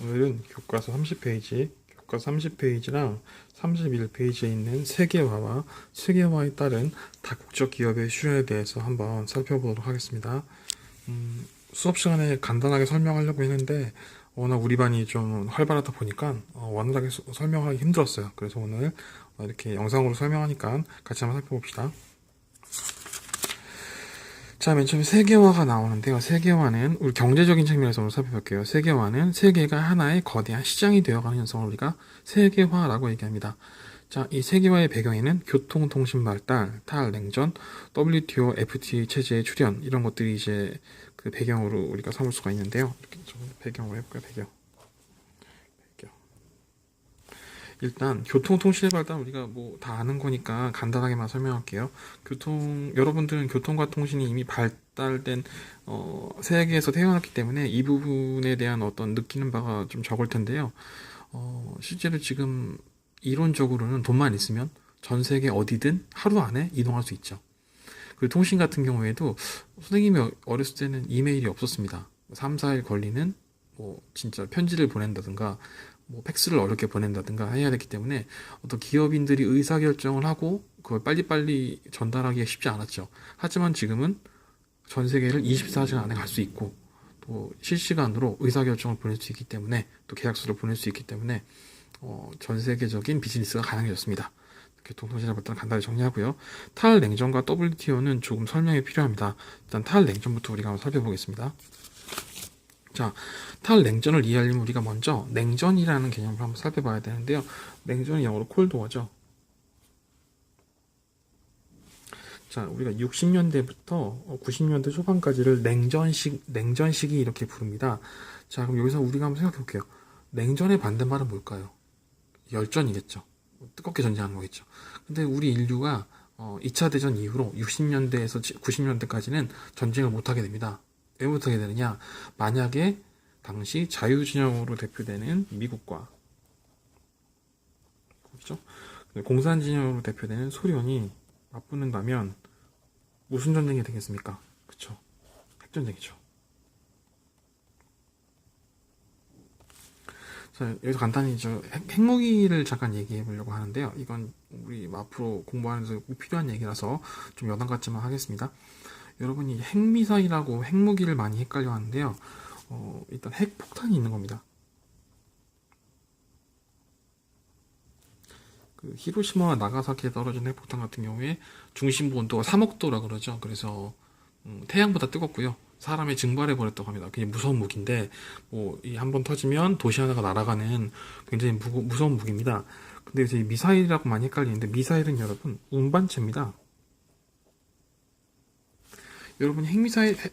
오늘은 교과서 30페이지, 교과서 30페이지랑 31페이지에 있는 세계화와 세계화에 따른 다국적 기업의 실현에 대해서 한번 살펴보도록 하겠습니다. 수업 시간에 간단하게 설명하려고 했는데 워낙 우리 반이 좀 활발하다 보니까 원활하게 설명하기 힘들었어요. 그래서 오늘 이렇게 영상으로 설명하니까 같이 한번 살펴봅시다. 자, 맨 처음에 세계화가 나오는데요. 세계화는 우리 경제적인 측면에서 오늘 살펴볼게요. 세계화는 세계가 하나의 거대한 시장이 되어가는 현상을 우리가 세계화라고 얘기합니다. 자, 이 세계화의 배경에는 교통통신 발달, 탈냉전, WTO, FTA 체제의 출현 이런 것들이 이제 그 배경으로 우리가 삼을 수가 있는데요. 이렇게 좀 배경으로 해볼까요? 배경. 일단 교통통신의 발달 우리가 뭐 다 아는 거니까 간단하게만 설명할게요. 여러분들은 교통과 통신이 이미 발달된 세계에서 태어났기 때문에 이 부분에 대한 어떤 느끼는 바가 좀 적을 텐데요. 실제로 지금 이론적으로는 돈만 있으면 전 세계 어디든 하루 안에 이동할 수 있죠. 그리고 통신 같은 경우에도 선생님이 어렸을 때는 이메일이 없었습니다. 3, 4일 걸리는 뭐 진짜 편지를 보낸다든가 뭐 팩스를 어렵게 보낸다든가 해야 되기 때문에 어떤 기업인들이 의사결정을 하고 그걸 빨리빨리 전달하기가 쉽지 않았죠. 하지만 지금은 전 세계를 24시간 안에 갈 수 있고 또 실시간으로 의사결정을 보낼 수 있기 때문에 또 계약서를 보낼 수 있기 때문에 전 세계적인 비즈니스가 가능해졌습니다. 교통통신의 발달은 간단히 정리하고요. 탈냉전과 WTO는 조금 설명이 필요합니다. 일단 탈냉전부터 우리가 한번 살펴보겠습니다. 자, 탈냉전을 이해하려면 우리가 먼저 냉전이라는 개념을 한번 살펴봐야 되는데요. 냉전은 영어로 콜드워죠. 자, 우리가 60년대부터 90년대 초반까지를 냉전시기 이렇게 부릅니다. 자, 그럼 여기서 우리가 한번 생각해 볼게요. 냉전의 반대말은 뭘까요? 열전이겠죠. 뜨겁게 전쟁하는 거겠죠. 근데 우리 인류가 2차 대전 이후로 60년대에서 90년대까지는 전쟁을 못하게 됩니다. 왜 못하게 되느냐? 만약에 당시 자유진영으로 대표되는 미국과 그렇죠? 공산진영으로 대표되는 소련이 맞붙는다면 무슨 전쟁이 되겠습니까? 그렇죠? 핵전쟁이죠. 자, 여기서 간단히 핵무기를 잠깐 얘기해 보려고 하는데요. 이건 우리 앞으로 공부하면서 꼭 필요한 얘기라서 좀 여담 같지만 하겠습니다. 여러분이 핵미사일하고 핵무기를 많이 헷갈려 하는데요. 일단 핵폭탄이 있는 겁니다. 그 히로시마와 나가사키에 떨어진 핵폭탄 같은 경우에 중심부 온도가 3억도라 그러죠. 그래서 태양보다 뜨겁고요. 사람의 증발해 버렸다고 합니다. 굉장히 무서운 무기인데 이 한번 터지면 도시 하나가 날아가는 굉장히 무서운 무기입니다. 근데 이제 미사일이라고 많이 헷갈리는데 미사일은 여러분 운반체입니다. 여러분이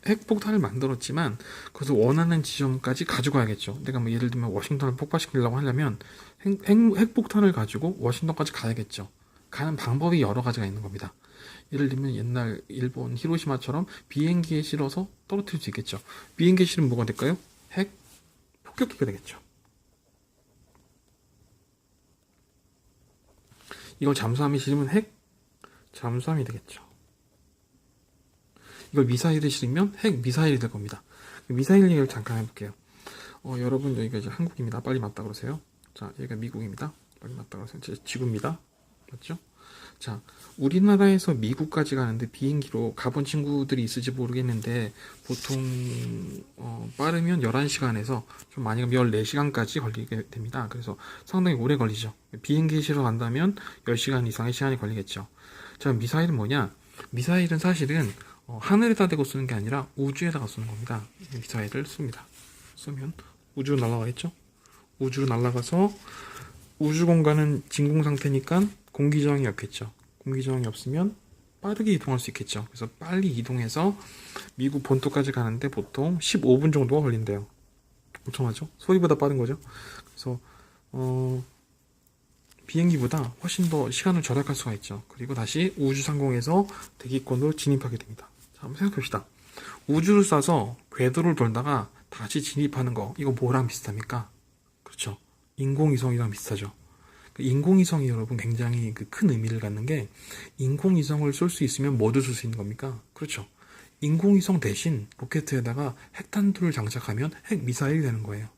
핵폭탄을 만들었지만 그래서 원하는 지점까지 가져가야겠죠. 내가 뭐 예를 들면 워싱턴을 폭파시키려고 하려면 핵폭탄을 가지고 워싱턴까지 가야겠죠. 가는 방법이 여러 가지가 있는 겁니다. 예를 들면 옛날 일본 히로시마처럼 비행기에 실어서 떨어뜨릴 수 있겠죠. 비행기에 실으면 뭐가 될까요? 핵 폭격기가 되겠죠. 이걸 잠수함에 실으면 핵 잠수함이 되겠죠. 이걸 미사일에 실으면 핵 미사일이 될 겁니다. 미사일 얘기를 잠깐 해볼게요. 여러분 여기가 이제 한국입니다. 빨리 맞다 그러세요. 자, 여기가 미국입니다. 빨리 맞다 그러세요. 지구입니다. 맞죠? 자, 우리나라에서 미국까지 가는데 비행기로 가본 친구들이 있을지 모르겠는데 보통 빠르면 11시간에서 좀 많이 가면 14시간까지 걸리게 됩니다. 그래서 상당히 오래 걸리죠. 비행기에 실어 간다면 10시간 이상의 시간이 걸리겠죠. 자, 미사일은 뭐냐? 미사일은 사실은 하늘에다 대고 쓰는 게 아니라 우주에다가 쓰는 겁니다. 미사일을 씁니다. 쓰면 우주로 날아가겠죠? 우주로 날아가서 우주 공간은 진공 상태니까 공기 저항이 없겠죠. 공기 저항이 없으면 빠르게 이동할 수 있겠죠. 그래서 빨리 이동해서 미국 본토까지 가는데 보통 15분 정도가 걸린대요. 엄청나죠? 소리보다 빠른 거죠. 그래서 비행기보다 훨씬 더 시간을 절약할 수가 있죠. 그리고 다시 우주상공에서 대기권으로 진입하게 됩니다. 자, 한번 생각해봅시다. 우주를 쏴서 궤도를 돌다가 다시 진입하는 거, 이거 뭐랑 비슷합니까? 그렇죠. 인공위성이랑 비슷하죠. 인공위성이 여러분 굉장히 큰 의미를 갖는 게 인공위성을 쏠 수 있으면 뭐를 쏠 수 있는 겁니까? 그렇죠. 인공위성 대신 로켓에다가 핵탄두를 장착하면 핵미사일이 되는 거예요.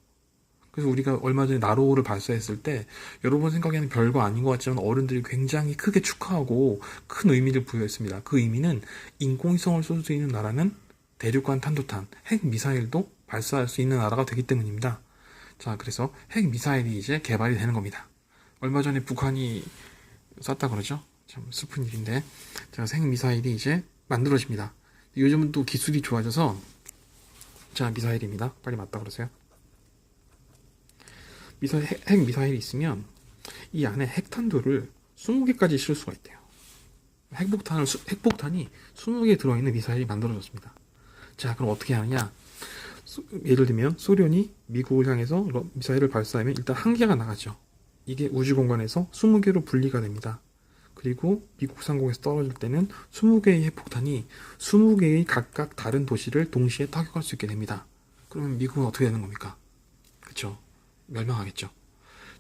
그래서 우리가 얼마 전에 나로호를 발사했을 때 여러분 생각에는 별거 아닌 것 같지만 어른들이 굉장히 크게 축하하고 큰 의미를 부여했습니다. 그 의미는 인공위성을 쏠 수 있는 나라는 대륙간 탄도탄, 핵 미사일도 발사할 수 있는 나라가 되기 때문입니다. 자, 그래서 핵 미사일이 이제 개발이 되는 겁니다. 얼마 전에 북한이 쐈다 그러죠? 참 슬픈 일인데, 자, 핵 미사일이 이제 만들어집니다. 요즘은 또 기술이 좋아져서, 자, 미사일입니다. 빨리 맞다 그러세요. 핵 미사일이 있으면 이 안에 핵탄두를 20개까지 실을 수가 있대요. 핵폭탄이 20개 들어있는 미사일이 만들어졌습니다. 자, 그럼 어떻게 하느냐? 예를 들면 소련이 미국을 향해서 미사일을 발사하면 일단 한 개가 나가죠. 이게 우주 공간에서 20개로 분리가 됩니다. 그리고 미국 상공에서 떨어질 때는 20개의 핵폭탄이 20개의 각각 다른 도시를 동시에 타격할 수 있게 됩니다. 그러면 미국은 어떻게 되는 겁니까? 그쵸? 멸망하겠죠.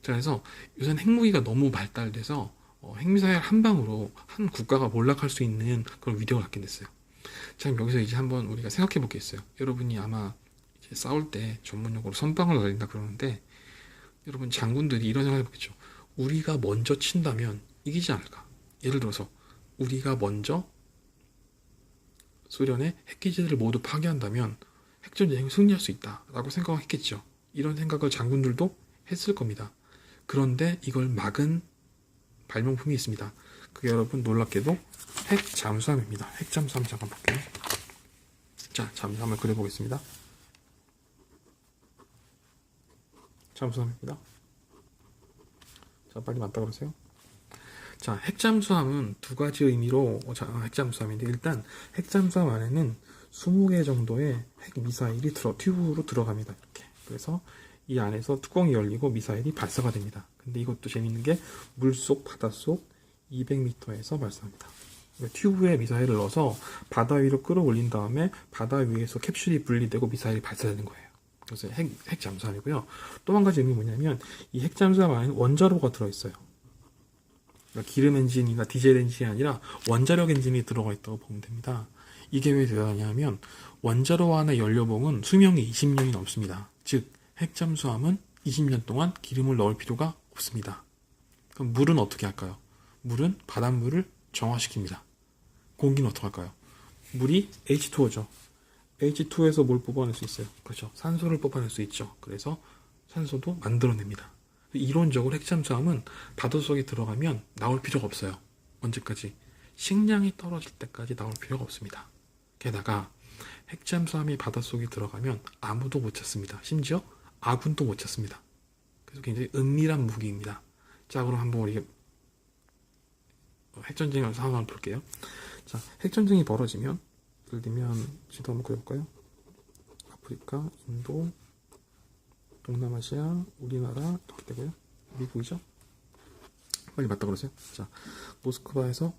자, 그래서 요새는 핵무기가 너무 발달돼서 핵미사일 한 방으로 한 국가가 몰락할 수 있는 그런 위력을 갖게 됐어요. 자, 그럼 여기서 이제 한번 우리가 생각해 볼 게 있어요. 여러분이 아마 이제 싸울 때 전문용어로 선빵을 날린다 그러는데, 여러분 장군들이 이런 생각을 해보겠죠. 우리가 먼저 친다면 이기지 않을까? 예를 들어서 우리가 먼저 소련의 핵기지들을 모두 파괴한다면 핵전쟁을 승리할 수 있다라고 생각했겠죠. 이런 생각을 장군들도 했을 겁니다. 그런데 이걸 막은 발명품이 있습니다. 그게 여러분 놀랍게도 핵잠수함입니다. 핵잠수함 잠깐 볼게요. 자, 잠수함을 그려보겠습니다. 잠수함입니다. 자, 빨리 맞다 그러세요. 자, 핵잠수함은 두 가지 의미로 핵잠수함인데, 일단 핵잠수함 안에는 20개 정도의 핵미사일이 튜브로 들어갑니다. 이렇게. 그래서 이 안에서 뚜껑이 열리고 미사일이 발사가 됩니다. 근데 이것도 재밌는 게 물속, 바닷속 200m에서 발사합니다. 튜브에 미사일을 넣어서 바다 위로 끌어올린 다음에 바다 위에서 캡슐이 분리되고 미사일이 발사되는 거예요. 그래서 핵잠수함이고요. 또 한 가지 의미 뭐냐면 이 핵잠수함 안에는 원자로가 들어있어요. 그러니까 기름 엔진이나 디젤 엔진이 아니라 원자력 엔진이 들어가 있다고 보면 됩니다. 이게 왜 대단하냐면 원자로 안의 연료봉은 수명이 20년이 넘습니다. 즉 핵잠수함은 20년 동안 기름을 넣을 필요가 없습니다. 그럼 물은 어떻게 할까요? 물은 바닷물을 정화시킵니다. 공기는 어떻게 할까요? 물이 H2O죠. H2에서 뭘 뽑아낼 수 있어요? 그렇죠. 산소를 뽑아낼 수 있죠. 그래서 산소도 만들어냅니다. 이론적으로 핵잠수함은 바닷속에 들어가면 나올 필요가 없어요. 언제까지? 식량이 떨어질 때까지 나올 필요가 없습니다. 게다가 핵잠수함이 바닷속에 들어가면 아무도 못 찾습니다. 심지어 아군도 못 찾습니다. 그래서 굉장히 은밀한 무기입니다. 자, 그럼 한번 우리 핵전쟁 상황을 볼게요. 자, 핵전쟁이 벌어지면, 예를 들면 지도 한번 그려볼까요? 아프리카, 인도, 동남아시아, 우리나라 어떻게 되고요? 미국이죠? 빨리 맞다 그러세요. 자, 모스크바에서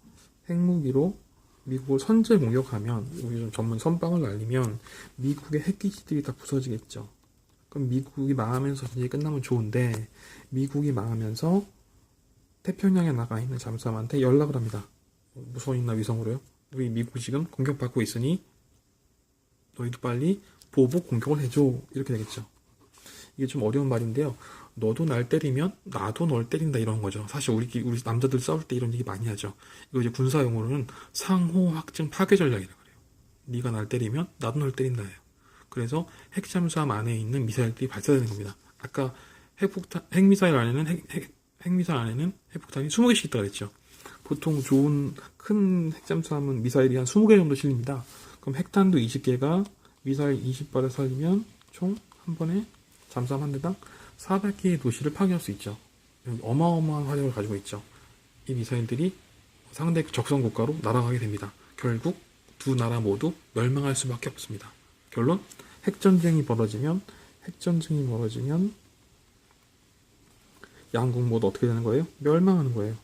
핵무기로 미국을 선제 공격하면, 우리 좀 전문 선빵을 날리면 미국의 핵기지들이 다 부서지겠죠. 그럼 미국이 망하면서 전쟁이 끝나면 좋은데, 미국이 망하면서 태평양에 나가 있는 잠수함한테 연락을 합니다. 무선이나 위성으로요. 우리 미국이 지금 공격받고 있으니 너희도 빨리 보복 공격을 해줘. 이렇게 되겠죠. 이게 좀 어려운 말인데요. 너도 날 때리면 나도 널 때린다 이런 거죠. 사실 우리 남자들 싸울 때 이런 얘기 많이 하죠. 이거 이제 군사 용어로는 상호 확증 파괴 전략이라고 그래요. 네가 날 때리면 나도 널 때린다 해요. 그래서 핵잠수함 안에 있는 미사일들이 발사되는 겁니다. 아까 핵미사일 안에는 핵폭탄이 20개씩 있다고 그랬죠. 보통 좋은 큰 핵잠수함은 미사일이 한 20개 정도 실립니다. 그럼 핵탄두 20개가 미사일 20발을 쏴주면 총 한 번에 잠수함 한 대당 400개의 도시를 파괴할 수 있죠. 어마어마한 화력을 가지고 있죠. 이 미사일들이 상대 적성 국가로 날아가게 됩니다. 결국 두 나라 모두 멸망할 수밖에 없습니다. 결론, 핵전쟁이 벌어지면 양국 모두 어떻게 되는 거예요? 멸망하는 거예요.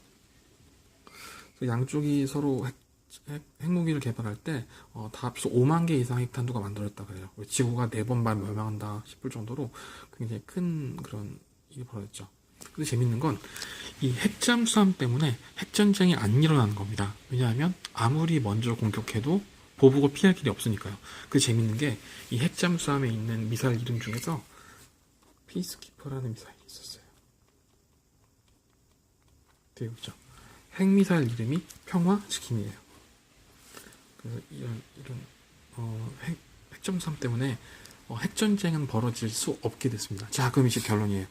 양쪽이 서로 핵무기를 개발할 때 다 합쳐서 5만 개 이상 핵탄두가 만들어졌다 그래요. 지구가 4번만 멸망한다 싶을 정도로 굉장히 큰 그런 일이 벌어졌죠. 근데 재밌는 건 이 핵잠수함 때문에 핵전쟁이 안 일어나는 겁니다. 왜냐하면 아무리 먼저 공격해도 보복을 피할 길이 없으니까요. 그 재밌는 게 이 핵잠수함에 있는 미사일 이름 중에서 피스키퍼라는 미사일이 있었어요. 되게 그죠? 핵미사일 이름이 평화지킴이에요. 그래서 이런 핵정상 때문에 핵전쟁은 벌어질 수 없게 됐습니다. 자, 그럼 이제 결론이에요.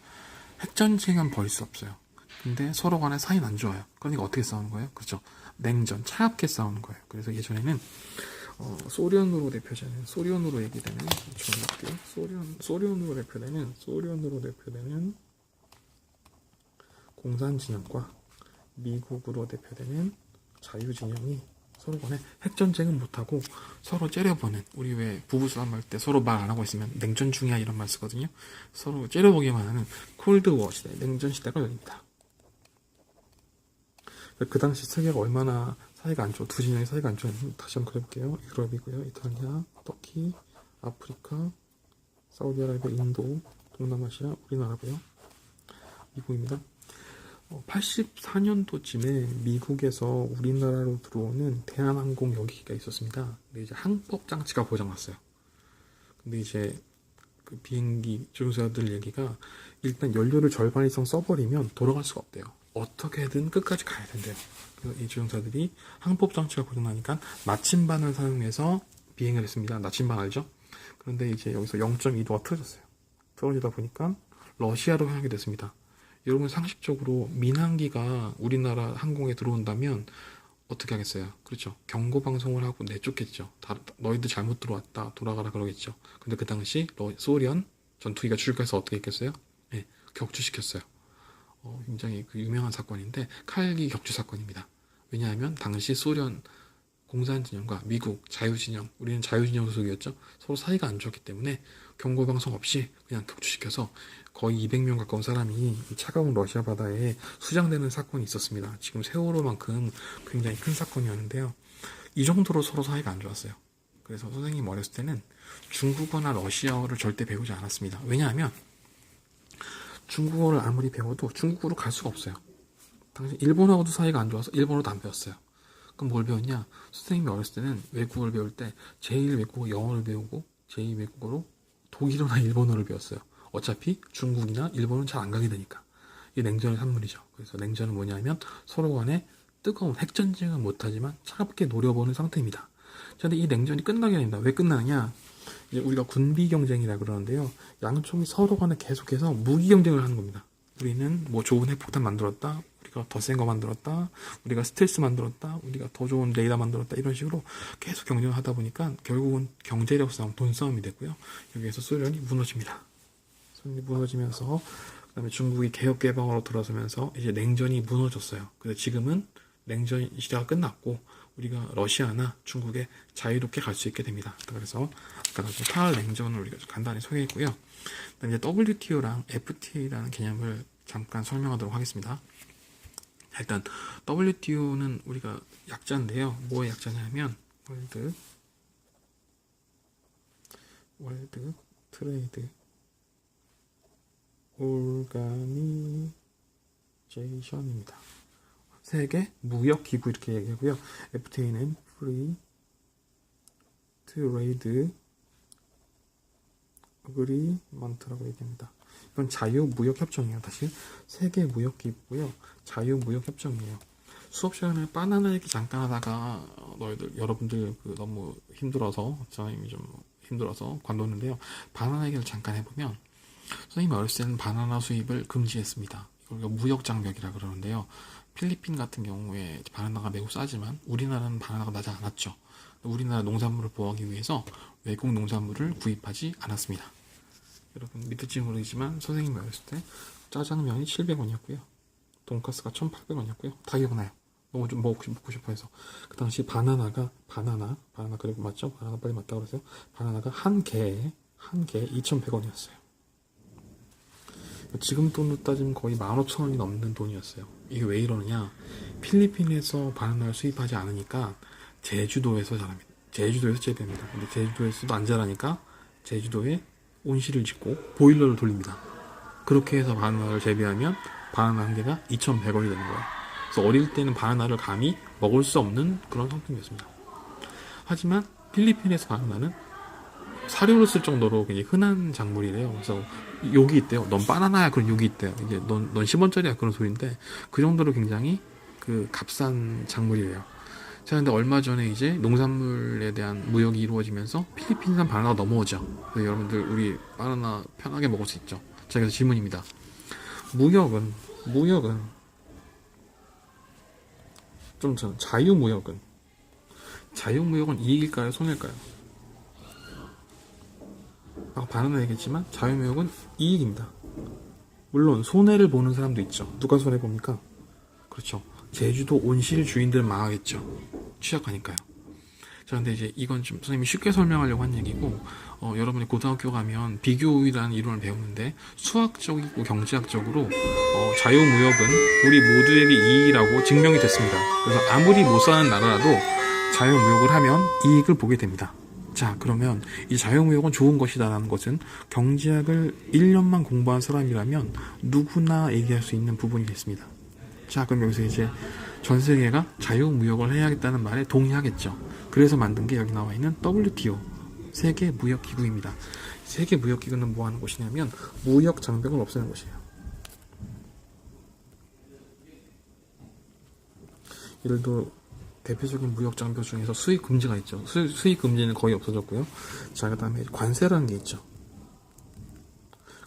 핵전쟁은 벌일 수 없어요. 근데 서로 간에 사이는 안 좋아요. 그러니까 어떻게 싸우는 거예요? 그렇죠. 냉전, 차갑게 싸우는 거예요. 그래서 예전에는 소련으로 대표되는, 소련으로 얘기되는, 소련으로 대표되는 공산진영과 미국으로 대표되는 자유진영이 서로 간에 핵전쟁은 못하고 서로 째려보는, 우리 왜 부부싸움 할 때 서로 말 안 하고 있으면 냉전 중이야 이런 말 쓰거든요. 서로 째려보기만 하는 콜드워 시대, 냉전 시대가 열립니다. 그 당시 세계가 얼마나 사이가 안 좋아, 두 진영의 사이가 안 좋았는지 다시 한번 그려볼게요. 유럽이고요, 이탈리아, 터키, 아프리카, 사우디아라비아, 인도, 동남아시아, 우리나라고요. 미국입니다. 84년도쯤에 미국에서 우리나라로 들어오는 대한항공 여기가 있었습니다. 근데 이제 항법 장치가 고장났어요. 근데 이제 그 비행기 조종사들 얘기가 일단 연료를 절반 이상 써버리면 돌아갈 수가 없대요. 어떻게든 끝까지 가야 된대요. 그래서 이 조종사들이 항법 장치가 고장나니까 나침반을 사용해서 비행을 했습니다. 나침반 알죠? 그런데 이제 여기서 0.2도가 틀어졌어요. 틀어지다 보니까 러시아로 향하게 됐습니다. 여러분 상식적으로 민항기가 우리나라 항공에 들어온다면 어떻게 하겠어요? 그렇죠. 경고 방송을 하고 내쫓겠죠. 너희들 잘못 들어왔다. 돌아가라 그러겠죠. 근데 그 당시 소련 전투기가 출격해서 어떻게 했겠어요? 네, 격추시켰어요. 굉장히 그 유명한 사건인데 칼기 격추 사건입니다. 왜냐하면 당시 소련 공산진영과 미국 자유진영, 우리는 자유진영 소속이었죠. 서로 사이가 안 좋았기 때문에 경고 방송 없이 그냥 격추시켜서 거의 200명 가까운 사람이 차가운 러시아 바다에 수장되는 사건이 있었습니다. 지금 세월호만큼 굉장히 큰 사건이었는데요. 이 정도로 서로 사이가 안 좋았어요. 그래서 선생님이 어렸을 때는 중국어나 러시아어를 절대 배우지 않았습니다. 왜냐하면 중국어를 아무리 배워도 중국어로 갈 수가 없어요. 당시 일본어하고도 사이가 안 좋아서 일본어도 안 배웠어요. 그럼 뭘 배웠냐? 선생님이 어렸을 때는 외국어를 배울 때 제1 외국어 영어를 배우고 제2 외국어로 독일어나 일본어를 배웠어요. 어차피 중국이나 일본은 잘 안 가게 되니까. 이게 냉전의 산물이죠. 그래서 냉전은 뭐냐면 서로 간에 뜨거운 핵전쟁은 못하지만 차갑게 노려보는 상태입니다. 그런데 이 냉전이 끝나게 됩니다. 왜 끝나느냐? 이제 우리가 군비 경쟁이라 그러는데요. 양쪽이 서로 간에 계속해서 무기 경쟁을 하는 겁니다. 우리는 뭐 좋은 핵폭탄 만들었다. 우리가 더 센 거 만들었다. 우리가 스텔스 만들었다. 우리가 더 좋은 레이더 만들었다. 이런 식으로 계속 경쟁을 하다 보니까 결국은 경제력 싸움, 돈 싸움이 되고요. 여기에서 소련이 무너집니다. 소련이 무너지면서 그다음에 중국이 개혁 개방으로 돌아서면서 이제 냉전이 무너졌어요. 그래서 지금은 냉전 시대가 끝났고 우리가 러시아나 중국에 자유롭게 갈 수 있게 됩니다. 그래서 아까 탈냉전을 우리가 간단히 소개했고요. 이제 WTO랑 FTA라는 개념을 잠깐 설명하도록 하겠습니다. 일단 WTO는 우리가 약자인데요. 뭐의 약자냐면 월드 트레이드 오르가니제이션입니다. 세계 무역 기구 이렇게 얘기하고요. FTA는 Free Trade Agreement라고 얘기합니다. 이건 자유무역협정이에요. 다시 세계 무역기구고요. 자유무역협정이에요. 수업 시간에 바나나 얘기 잠깐 하다가 여러분들 너무 힘들어서 선생님이 좀 힘들어서 관뒀는데요. 바나나 얘기를 잠깐 해보면 선생님이 어렸을 때는 바나나 수입을 금지했습니다. 이걸 무역장벽이라 그러는데요. 필리핀 같은 경우에 바나나가 매우 싸지만 우리나라는 바나나가 나지 않았죠. 우리나라 농산물을 보호하기 위해서 외국 농산물을 구입하지 않았습니다. 여러분 믿을지 모르겠지만 선생님이 어렸을 때 짜장면이 700원이었고요. 돈가스가 1,800원이었고요. 다 기억나요. 너무 좀 먹고 싶어 해서. 그 당시 바나나 그리고 맞죠? 바나나 빨리 맞다고 그랬어요. 바나나가 한 개에 2,100원이었어요. 지금 돈으로 따지면 거의 15,000원이 넘는 돈이었어요. 이게 왜 이러느냐? 필리핀에서 바나나를 수입하지 않으니까 제주도에서 자랍니다. 제주도에서 재배합니다. 근데 제주도에서도 안 자라니까 제주도에 온실을 짓고 보일러를 돌립니다. 그렇게 해서 바나나를 재배하면 바나나 한 개가 2,100원이 되는 거예요. 그래서 어릴 때는 바나나를 감히 먹을 수 없는 그런 상품이었습니다. 하지만 필리핀에서 바나나는 사료로 쓸 정도로 굉장히 흔한 작물이래요. 그래서 욕이 있대요. 넌 바나나야. 그런 욕이 있대요. 이게 넌 10원짜리야. 그런 소리인데 그 정도로 굉장히 그 값싼 작물이래요. 자, 근데 얼마 전에 이제 농산물에 대한 무역이 이루어지면서 필리핀산 바나나가 넘어오죠. 그래서 여러분들 우리 바나나 편하게 먹을 수 있죠. 자, 그래서 질문입니다. 무역은 좀 전 자유무역은 이익일까요? 손해일까요? 아까 바나나 얘기했지만 자유무역은 이익입니다. 물론 손해를 보는 사람도 있죠. 누가 손해 봅니까? 그렇죠. 제주도 온실 주인들은 망하겠죠. 취약하니까요. 자, 근데 이제 이건 좀 선생님이 쉽게 설명하려고 한 얘기고, 여러분이 고등학교 가면 비교이라는 이론을 배우는데 수학적이고 경제학적으로 자유무역은 우리 모두에게 이익이라고 증명이 됐습니다. 그래서 아무리 못 사는 나라라도 자유무역을 하면 이익을 보게 됩니다. 자, 그러면 이 자유무역은 좋은 것이다라는 것은 경제학을 1년만 공부한 사람이라면 누구나 얘기할 수 있는 부분이 됐습니다. 자, 그럼 여기서 이제 전 세계가 자유무역을 해야겠다는 말에 동의하겠죠. 그래서 만든 게 여기 나와 있는 WTO, 세계무역기구입니다. 세계무역기구는 뭐 하는 곳이냐면 무역 장벽을 없애는 곳이에요. 예를 들어 대표적인 무역 장벽 중에서 수입 금지가 있죠. 수입 금지는 거의 없어졌고요. 자, 그 다음에 관세라는 게 있죠.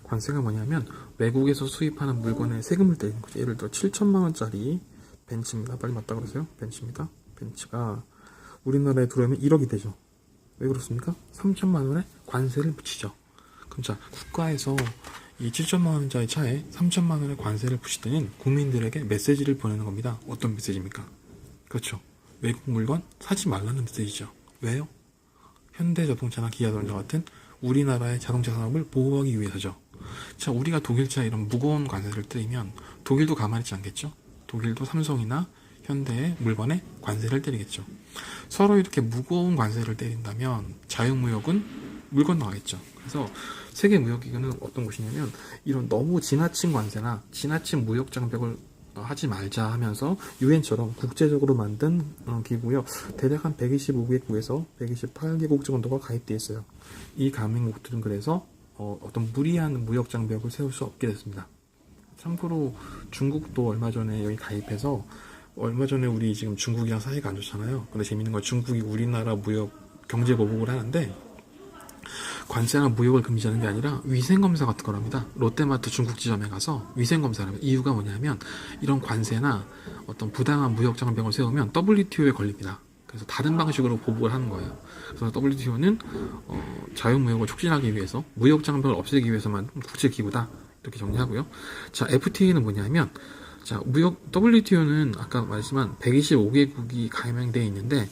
관세가 뭐냐면 외국에서 수입하는 물건에 세금을 떼는 거죠. 예를 들어 7천만 원짜리 벤츠입니다. 빨리 맞다 그러세요. 벤츠입니다. 벤츠가 우리나라에 들어오면 1억이 되죠. 왜 그렇습니까? 3천만 원에 관세를 붙이죠. 그럼 자, 국가에서 이 7천만 원짜리 차에 3천만 원의 관세를 붙이더니 국민들에게 메시지를 보내는 겁니다. 어떤 메시지입니까? 그렇죠. 외국 물건 사지 말라는 메시지죠. 왜요? 현대자동차나 기아자동차 같은 우리나라의 자동차 산업을 보호하기 위해서죠. 자, 우리가 독일차 이런 무거운 관세를 때리면 독일도 가만히 있지 않겠죠? 독일도 삼성이나 현대의 물건에 관세를 때리겠죠. 서로 이렇게 무거운 관세를 때린다면 자유무역은 물건 나가겠죠. 그래서 세계무역기구는 어떤 곳이냐면 이런 너무 지나친 관세나 지나친 무역 장벽을 하지 말자 하면서 유엔처럼 국제적으로 만든 기구요. 대략 한 125개국에서 128개국 정도가 가입되어 있어요. 이 가맹국들은 그래서 어떤 무리한 무역 장벽을 세울 수 없게 됐습니다. 참고로 중국도 얼마 전에 여기 가입해서 얼마 전에 우리 지금 중국이랑 사이가 안 좋잖아요. 근데 재밌는 건 중국이 우리나라 무역 경제 보복을 하는데 관세나 무역을 금지하는 게 아니라 위생검사 같은 거랍니다. 롯데마트 중국 지점에 가서 위생검사를 합니다. 이유가 뭐냐면 이런 관세나 어떤 부당한 무역 장벽을 세우면 WTO에 걸립니다. 그래서 다른 방식으로 보복을 하는 거예요. 그래서 WTO는 자유무역을 촉진하기 위해서 무역 장벽을 없애기 위해서 만든 국제기구다. 이렇게 정리하고요. 자, FTA는 뭐냐면 자, WTO는 아까 말했지만 125개국이 가맹되어 있는데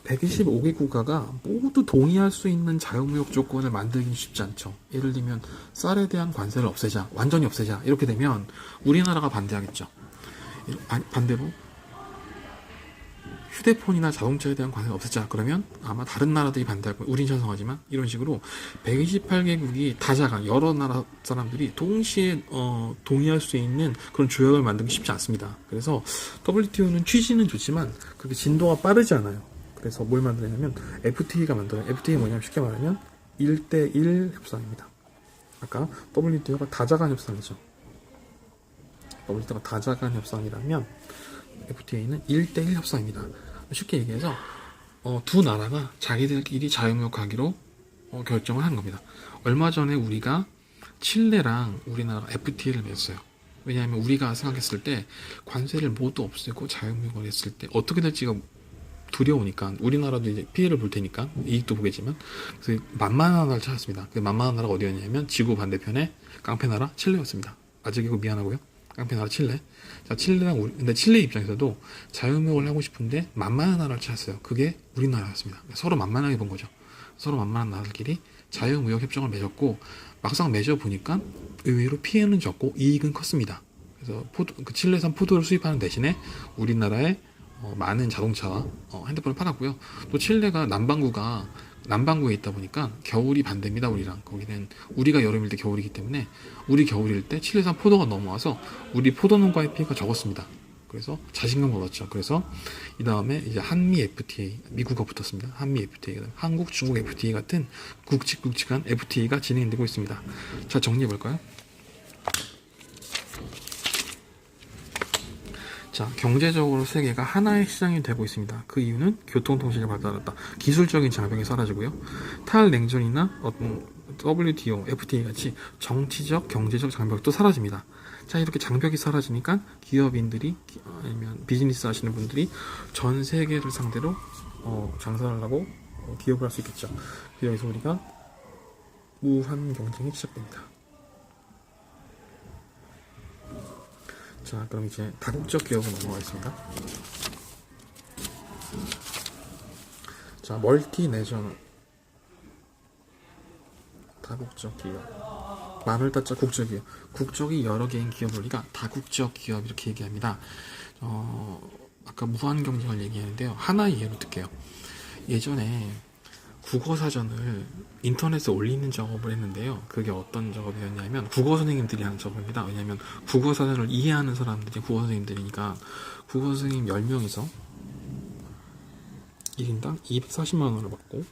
125개 국가가 모두 동의할 수 있는 자유무역 조건을 만들기는 쉽지 않죠. 예를 들면 쌀에 대한 관세를 없애자, 완전히 없애자 이렇게 되면 우리나라가 반대하겠죠. 반대로 휴대폰이나 자동차에 대한 관세를 없애자 그러면 아마 다른 나라들이 반대할 거예요. 우린 찬성하지만 이런 식으로 128개국이 다자가 여러 나라 사람들이 동시에 동의할 수 있는 그런 조약을 만들기 쉽지 않습니다. 그래서 WTO는 취지는 좋지만 그게 진도가 빠르지 않아요. 그래서 뭘 만들었냐면 FTA가 만들어요. FTA 뭐냐면 쉽게 말하면 1대1 협상입니다. 아까 WTO가 다자간 협상이죠. WTO가 다자간 협상이라면 FTA는 1대1 협상입니다. 쉽게 얘기해서 두 나라가 자기들끼리 자유무역하기로 결정을 한 겁니다. 얼마 전에 우리가 칠레랑 우리나라가 FTA를 맺었어요. 왜냐하면 우리가 생각했을 때 관세를 모두 없애고 자유무역을 했을 때 어떻게 될지가 두려우니까 우리나라도 이제 피해를 볼 테니까 이익도 보겠지만 그래서 만만한 나라를 찾았습니다. 그 만만한 나라가 어디였냐면 지구 반대편에 깡패 나라 칠레였습니다. 아직이고 미안하고요. 깡패 나라 칠레. 자, 칠레랑 근데 칠레 입장에서도 자유무역을 하고 싶은데 만만한 나라를 찾았어요. 그게 우리나라였습니다. 서로 만만하게 본 거죠. 서로 만만한 나라들끼리 자유무역 협정을 맺었고 막상 맺어 보니까 의외로 피해는 적고 이익은 컸습니다. 그래서 칠레산 포도를 수입하는 대신에 우리나라에 많은 자동차와 핸드폰을 팔았고요. 또 칠레가 남반구에 있다 보니까 겨울이 반대입니다. 우리랑 거기는 우리가 여름일 때 겨울이기 때문에 우리 겨울일 때 칠레산 포도가 넘어와서 우리 포도 농가의 피해가 적었습니다. 그래서 자신감을 얻었죠. 그래서 이 다음에 이제 한미 FTA, 미국가 붙었습니다. 한미 FTA, 한국, 중국 FTA 같은 굵직굵직한 FTA가 진행되고 있습니다. 자, 정리해 볼까요? 자, 경제적으로 세계가 하나의 시장이 되고 있습니다. 그 이유는 교통통신이 발달했다. 기술적인 장벽이 사라지고요. 탈냉전이나 어떤 WTO, FTA 같이 정치적, 경제적 장벽도 사라집니다. 자, 이렇게 장벽이 사라지니까 기업인들이 아니면 비즈니스 하시는 분들이 전 세계를 상대로 장사를 하고 기업을 할 수 있겠죠. 여기서 우리가 무한 경쟁이 시작됩니다. 자, 그럼 이제 다국적 기업으로 넘어가겠습니다. 자, 멀티내셔널 다국적 기업, 말을 따자 국적 기업, 국적이 여러 개인 기업을 우리가 다국적 기업 이렇게 얘기합니다. 아까 무한 경쟁을 얘기하는데요. 하나의 예로 들게요. 예전에 국어사전을 인터넷에 올리는 작업을 했는데요. 그게 어떤 작업이었냐면 국어 선생님들이 하는 작업입니다. 왜냐하면 국어사전을 이해하는 사람들이 국어 선생님들이니까 국어 선생님 10명이서 1인당 240만원을 받고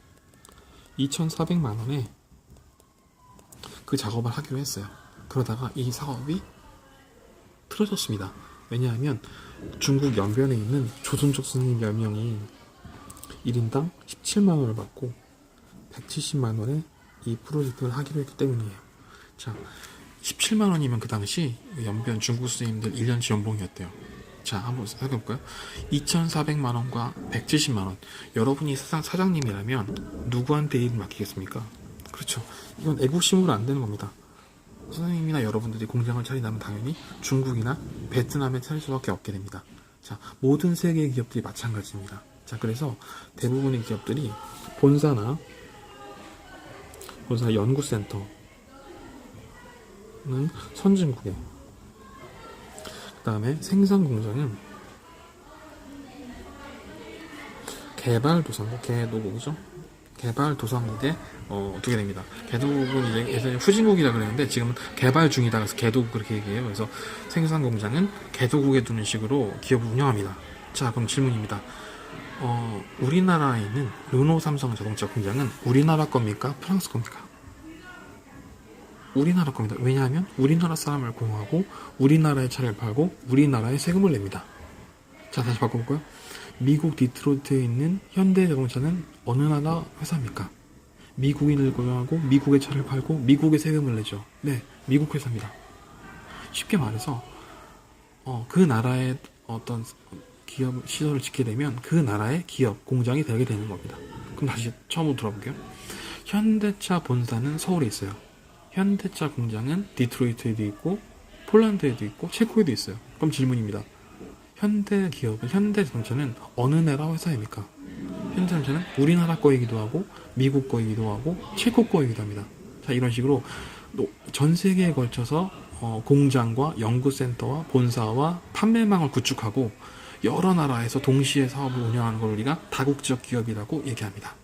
2,400만원에 그 작업을 하기로 했어요. 그러다가 이 사업이 틀어졌습니다. 왜냐하면 중국 연변에 있는 조선족 선생님 10명이 1인당 17만원을 받고 170만원에 이 프로젝트를 하기로 했기 때문이에요. 자, 17만원이면 그 당시 연변 중국 선생님들 1년치 연봉이었대요. 자, 한번 생각해볼까요? 2,400만원과 170만원. 여러분이 사장님이라면 누구한테 일을 맡기겠습니까? 그렇죠. 이건 애국심으로 안 되는 겁니다. 선생님이나 여러분들이 공장을 차린다면 당연히 중국이나 베트남에 차릴 수밖에 없게 됩니다. 자, 모든 세계 기업들이 마찬가지입니다. 자, 그래서 대부분의 기업들이 본사 연구센터는 선진국에, 그 다음에 생산 공장은 개발도상국이죠. 개발도상국에 두게 됩니다. 개도국은 이제 예전에 후진국이라 그랬는데 지금은 개발 중이다 그래서 개도국 그렇게 얘기해요. 그래서 생산 공장은 개도국에 두는 식으로 기업을 운영합니다. 자, 그럼 질문입니다. 우리나라에 있는 르노 삼성 자동차 공장은 우리나라 겁니까? 프랑스 겁니까? 우리나라 겁니다. 왜냐하면 우리나라 사람을 고용하고 우리나라의 차를 팔고 우리나라에 세금을 냅니다. 자, 다시 바꿔볼까요? 미국 디트로이트에 있는 현대자동차는 어느 나라 회사입니까? 미국인을 고용하고 미국의 차를 팔고 미국의 세금을 내죠. 네, 미국 회사입니다. 쉽게 말해서 그 나라의 어떤 기업 시설을 짓게 되면 그 나라의 기업 공장이 되게 되는 겁니다. 그럼 다시 처음으로 들어볼게요. 현대차 본사는 서울에 있어요. 현대차 공장은 디트로이트에도 있고 폴란드에도 있고 체코에도 있어요. 그럼 질문입니다. 현대자동차는 어느 나라 회사입니까? 현대자동차는 우리나라 거이기도 하고 미국 거이기도 하고 체코 거이기도 합니다. 자, 이런 식으로 전 세계에 걸쳐서 공장과 연구센터와 본사와 판매망을 구축하고 여러 나라에서 동시에 사업을 운영하는 걸 우리가 다국적 기업이라고 얘기합니다.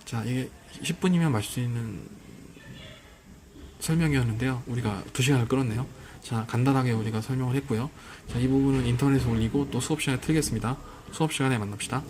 자, 이게 10분이면 마실 수 있는 설명이었는데요. 우리가 2시간을 끌었네요. 자, 간단하게 우리가 설명을 했고요. 자, 이 부분은 인터넷에 올리고 또 수업 시간에 틀겠습니다. 수업 시간에 만납시다.